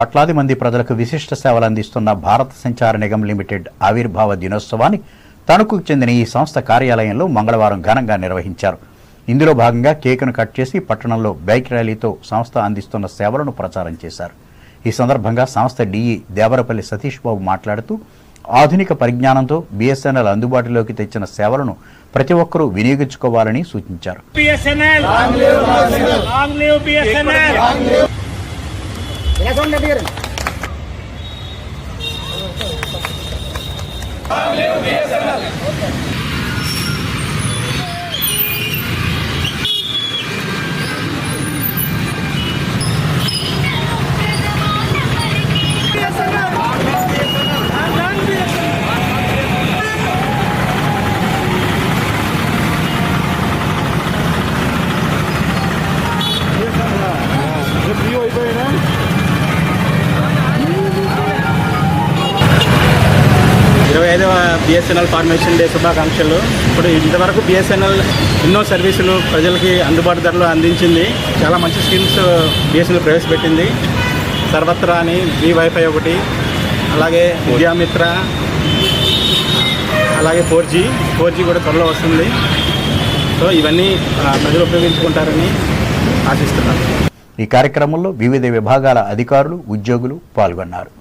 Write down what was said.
కోట్లాది మంది ప్రజలకు విశిష్ట సేవలు అందిస్తున్న భారత సంచార నిగమ్ లిమిటెడ్ ఆవిర్భావ దినోత్సవాన్ని తణుకుకు చెందిన ఈ సంస్థ కార్యాలయంలో మంగళవారం ఘనంగా నిర్వహించారు. ఇందులో భాగంగా కేకును కట్ చేసి పట్టణంలో బైక్ ర్యాలీతో సంస్థ అందిస్తున్న సేవలను ప్రచారం చేశారు. ఈ సందర్భంగా సంస్థ డిఈ దేవరపల్లి సతీష్ బాబు మాట్లాడుతూ ఆధునిక పరిజ్ఞానంతో బిఎస్ఎన్ఎల్ అందుబాటులోకి తెచ్చిన సేవలను ప్రతి ఒక్కరూ వినియోగించుకోవాలని సూచించారు. బిఎస్ఎన్ఎల్ ఫార్మేషన్ డే శుభాకాంక్షలు. ఇప్పుడు ఇంతవరకు బిఎస్ఎన్ఎల్ ఎన్నో సర్వీసులు ప్రజలకి అందుబాటు ధరలో అందించింది. చాలా మంచి స్కీమ్స్ బిఎస్ఎన్ఎల్ ప్రవేశపెట్టింది. సర్వత్రా అని ఫ్రీ వైఫై ఒకటి, అలాగే విద్యామిత్ర, అలాగే 4G కూడా త్వరలో వస్తుంది. సో ఇవన్నీ ప్రజలు ఉపయోగించుకుంటారని ఆశిస్తున్నాను. ఈ కార్యక్రమంలో వివిధ విభాగాల అధికారులు, ఉద్యోగులు పాల్గొన్నారు.